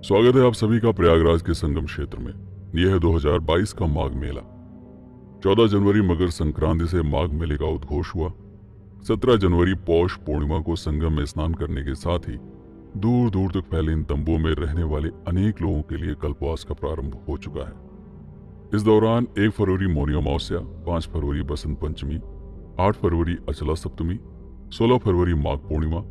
स्वागत है आप सभी का प्रयागराज के संगम क्षेत्र में। यह है 2022 का माघ मेला। 14 जनवरी मकर संक्रांति से माघ मेले का उद्घोष हुआ। 17 जनवरी पौष पूर्णिमा को संगम में स्नान करने के साथ ही दूर दूर तक फैले इन तंबुओं में रहने वाले अनेक लोगों के लिए कल्पवास का प्रारंभ हो चुका है। इस दौरान 1 फरवरी मौनी अमावस्या, 5 फरवरी बसंत पंचमी, 8 फरवरी अचला सप्तमी, 16 फरवरी माघ पूर्णिमा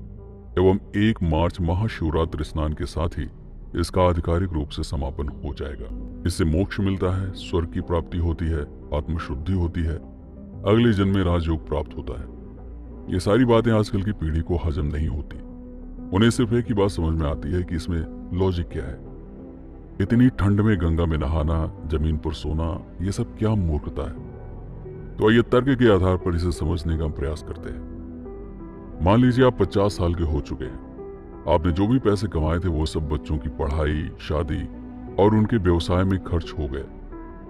एवं 1 मार्च महाशिवरात्रि स्नान के साथ ही इसका आधिकारिक रूप से समापन हो जाएगा। इससे मोक्ष मिलता है, स्वर्ग की प्राप्ति होती है, आत्मशुद्धि होती है, अगले जन्म में राजयोग प्राप्त होता है। ये सारी बातें आजकल की पीढ़ी को हजम नहीं होती। उन्हें सिर्फ एक ही बात समझ में आती है कि इसमें लॉजिक क्या है। इतनी ठंड में गंगा में नहाना, जमीन पर सोना, ये सब क्या मूर्खता है। तो आइए तर्क के आधार पर इसे समझने का प्रयास करते हैं। मान लीजिए आप 50 साल के हो चुके हैं। आपने जो भी पैसे कमाए थे वो सब बच्चों की पढ़ाई, शादी और उनके व्यवसाय में खर्च हो गए।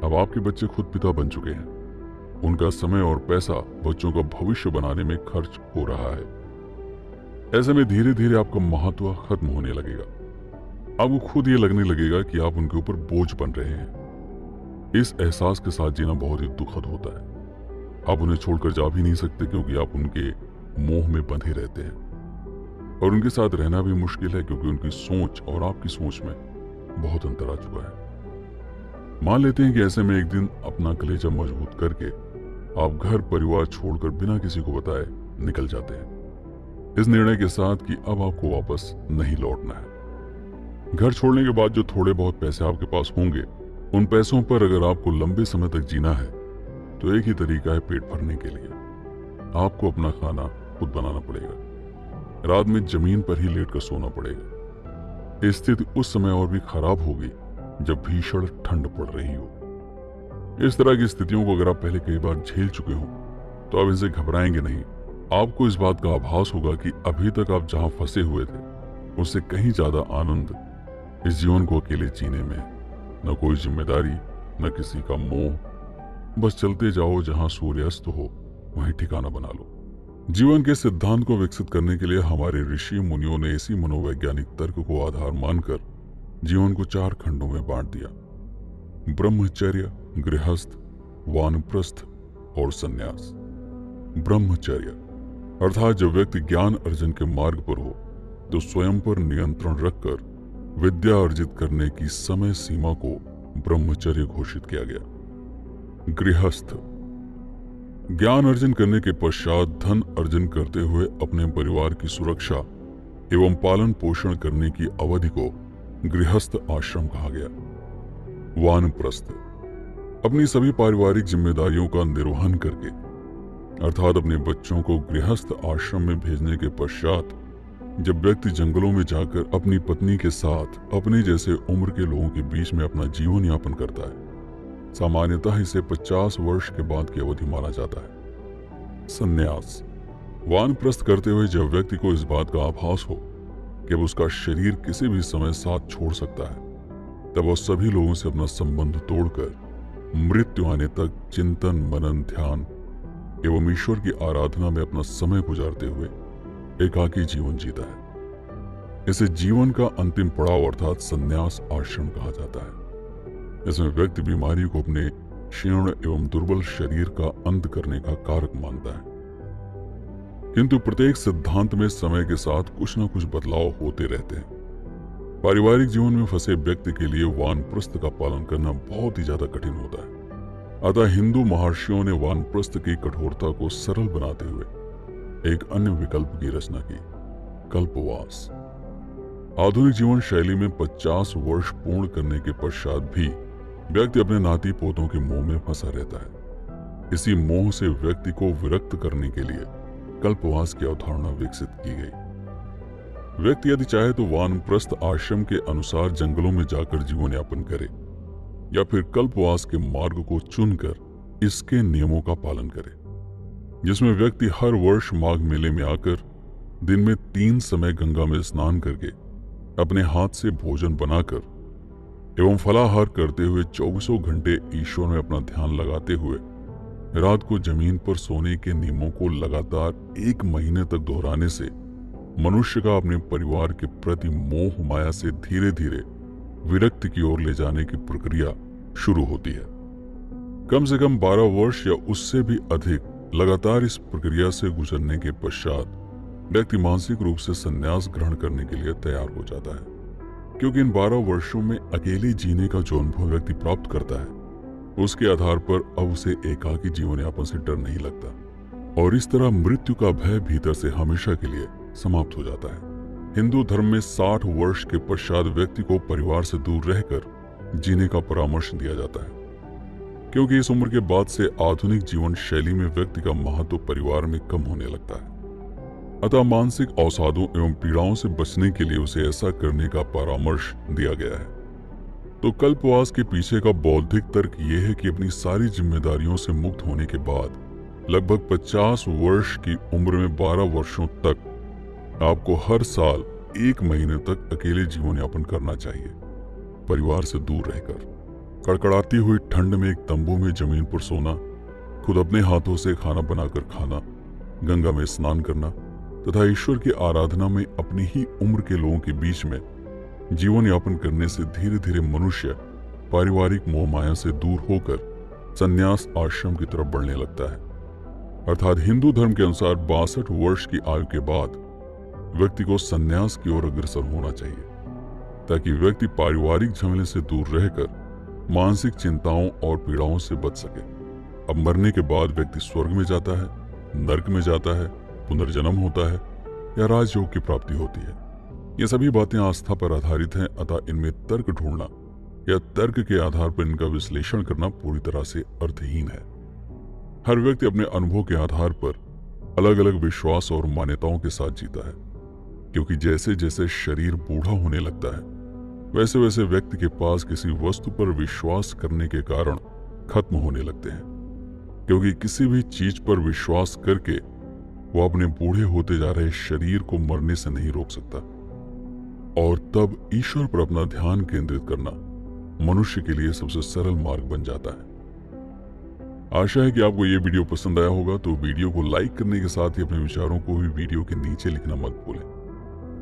अब आपके बच्चे खुद पिता बन चुके हैं। उनका समय और पैसा बच्चों का भविष्य बनाने में खर्च हो रहा है। ऐसे में धीरे धीरे आपका महत्व खत्म होने लगेगा। आपको खुद ये लगने लगेगा कि आप उनके ऊपर बोझ बन रहे हैं। इस एहसास के साथ जीना बहुत ही दुखद होता है। आप उन्हें छोड़कर जा भी नहीं सकते क्योंकि आप उनके मोह में बंधे रहते हैं और उनके साथ रहना भी मुश्किल है क्योंकि उनकी सोच और आपकी सोच में बहुत अंतर आ चुका है। मान लेते हैं कि ऐसे में एक दिन अपना कलेजा मजबूत करके आप घर परिवार छोड़कर बिना किसी को बताए निकल जाते हैं, इस निर्णय के साथ कि अब आपको वापस नहीं लौटना है। घर छोड़ने के बाद जो थोड़े बहुत पैसे आपके पास होंगे, उन पैसों पर अगर आपको लंबे समय तक जीना है तो एक ही तरीका है पेट भरने के लिए। आपको अपना खाना खुद बनाना पड़ेगा। रात में जमीन पर ही लेटकर सोना पड़ेगा। स्थिति उस समय और भी खराब होगी जब भीषण ठंड पड़ रही हो। इस तरह की स्थितियों को अगर आप पहले कई बार झेल चुके हो तो आप इनसे घबराएंगे नहीं। आपको इस बात का आभास होगा कि अभी तक आप जहां फंसे हुए थे उससे कहीं ज्यादा आनंद इस जीवन को अकेले जीने में। न कोई जिम्मेदारी, न किसी का मोह। बस चलते जाओ, जहां सूर्यास्त हो वहीं ठिकाना बना लो। जीवन के सिद्धांत को विकसित करने के लिए हमारे ऋषि मुनियों ने इसी मनोवैज्ञानिक तर्क को आधार मानकर जीवन को 4 खंडों में बांट दिया: ब्रह्मचर्य, गृहस्थ, वानप्रस्थ और संन्यास। ब्रह्मचर्य अर्थात जब व्यक्ति ज्ञान अर्जन के मार्ग पर हो तो स्वयं पर नियंत्रण रखकर विद्या अर्जित करने की समय सीमा को ब्रह्मचर्य घोषित किया गया। गृहस्थ ज्ञान अर्जन करने के पश्चात धन अर्जन करते हुए अपने परिवार की सुरक्षा एवं पालन पोषण करने की अवधि को गृहस्थ आश्रम कहा गया। वानप्रस्थ अपनी सभी पारिवारिक जिम्मेदारियों का निर्वहन करके अर्थात अपने बच्चों को गृहस्थ आश्रम में भेजने के पश्चात जब व्यक्ति जंगलों में जाकर अपनी पत्नी के साथ अपने जैसे उम्र के लोगों के बीच में अपना जीवन यापन करता है, सामान्यतः इसे 50 वर्ष के बाद की अवधि माना जाता है। संन्यास वानप्रस्थ करते हुए जब व्यक्ति को इस बात का आभास हो कि अब उसका शरीर किसी भी समय साथ छोड़ सकता है, तब वह सभी लोगों से अपना संबंध तोड़कर मृत्यु आने तक चिंतन, मनन, ध्यान एवं ईश्वर की आराधना में अपना समय गुजारते हुए एकाकी जीवन जीता है। इसे जीवन का अंतिम पड़ाव अर्थात संन्यास आश्रम कहा जाता है। इसमें व्यक्ति बीमारी को अपने क्षीण एवं दुर्बल शरीर का अंत करने का कारक मानता है। किंतु प्रत्येक सिद्धांत में समय के साथ कुछ न कुछ बदलाव होते रहते हैं। पारिवारिक जीवन में फंसे व्यक्ति के लिए वानप्रस्थ का पालन करना बहुत ही ज्यादा कठिन होता है। अतः हिंदू महर्षियों ने वानप्रस्थ की कठोरता को सरल बनाते हुए एक अन्य विकल्प की रचना की: कल्पवास। आधुनिक जीवन शैली में 50 वर्ष पूर्ण करने के पश्चात भी व्यक्ति अपने नाती पोतों के मोह में फंसा रहता है। इसी मोह से व्यक्ति को विरक्त करने के लिए कल्पवास की अवधारणा विकसित की गई। व्यक्ति यदि चाहे तो वानप्रस्थ आश्रम के अनुसार जंगलों में जाकर जीवन यापन करे या फिर कल्पवास के मार्ग को चुनकर इसके नियमों का पालन करे, जिसमें व्यक्ति हर वर्ष माघ मेले में आकर दिन में 3 समय गंगा में स्नान करके अपने हाथ से भोजन बनाकर एवं फलाहार करते हुए 24 घंटे ईश्वर में अपना ध्यान लगाते हुए रात को जमीन पर सोने के नियमों को लगातार 1 महीने तक दोहराने से मनुष्य का अपने परिवार के प्रति मोह माया से धीरे धीरे विरक्ति की ओर ले जाने की प्रक्रिया शुरू होती है। कम से कम 12 वर्ष या उससे भी अधिक लगातार इस प्रक्रिया से गुजरने के पश्चात व्यक्ति मानसिक रूप से संन्यास ग्रहण करने के लिए तैयार हो जाता है, क्योंकि इन 12 वर्षों में अकेले जीने का जो अनुभव व्यक्ति प्राप्त करता है उसके आधार पर अब उसे एकाकी जीवन यापन से डर नहीं लगता और इस तरह मृत्यु का भय भीतर से हमेशा के लिए समाप्त हो जाता है। हिंदू धर्म में 60 वर्ष के पश्चात व्यक्ति को परिवार से दूर रहकर जीने का परामर्श दिया जाता है, क्योंकि इस उम्र के बाद से आधुनिक जीवन शैली में व्यक्ति का महत्व परिवार में कम होने लगता है। अतः मानसिक अवसादों एवं पीड़ाओं से बचने के लिए उसे ऐसा करने का परामर्श दिया गया है। तो कल्पवास के पीछे का बौद्धिक तर्क यह है कि अपनी सारी जिम्मेदारियों से मुक्त होने के बाद लगभग 50 वर्ष की उम्र में 12 वर्षों तक आपको हर साल 1 महीने तक अकेले जीवन यापन करना चाहिए, परिवार से दूर रहकर। कड़कड़ाती हुई ठंड में एक तंबू में जमीन पर सोना, खुद अपने हाथों से खाना बनाकर खाना, गंगा में स्नान करना तथा ईश्वर की आराधना में अपनी ही उम्र के लोगों के बीच में जीवन यापन करने से धीरे धीरे मनुष्य पारिवारिक मोह माया से दूर होकर संन्यास आश्रम की तरफ बढ़ने लगता है। अर्थात हिंदू धर्म के अनुसार 62 वर्ष की आयु के बाद व्यक्ति को संन्यास की ओर अग्रसर होना चाहिए, ताकि व्यक्ति पारिवारिक झमेले से दूर रहकर मानसिक चिंताओं और पीड़ाओं से बच सके। अब मरने के बाद व्यक्ति स्वर्ग में जाता है, नरक में जाता है, पुनर्जन्म होता है या राजयोग की प्राप्ति होती है। ये सभी बातें आस्था पर आधारित हैं, अतः इनमें तर्क ढूंढना या तर्क के आधार पर इनका विश्लेषण करना पूरी तरह से अर्थहीन है। हर व्यक्ति अपने अनुभव के आधार पर अलग अलग विश्वास और मान्यताओं के साथ जीता है, क्योंकि जैसे जैसे शरीर बूढ़ा होने लगता है वैसे वैसे व्यक्ति के पास किसी वस्तु पर विश्वास करने के कारण खत्म होने लगते हैं, क्योंकि किसी भी चीज पर विश्वास करके वो अपने बूढ़े होते जा रहे शरीर को मरने से नहीं रोक सकता और तब ईश्वर पर अपना ध्यान केंद्रित करना मनुष्य के लिए सबसे सरल मार्ग बन जाता है। आशा है कि आपको ये वीडियो पसंद आया होगा, तो वीडियो को लाइक करने के साथ ही अपने विचारों को भी वीडियो के नीचे लिखना मत भूलें।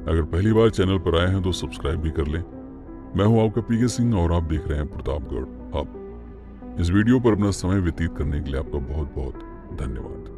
अगर पहली बार चैनल पर आए हैं तो सब्सक्राइब भी कर लें। मैं हूं आपका पीके सिंह और आप देख रहे हैं प्रतापगढ़ हब। इस वीडियो पर अपना समय व्यतीत करने के लिए आपका बहुत बहुत धन्यवाद।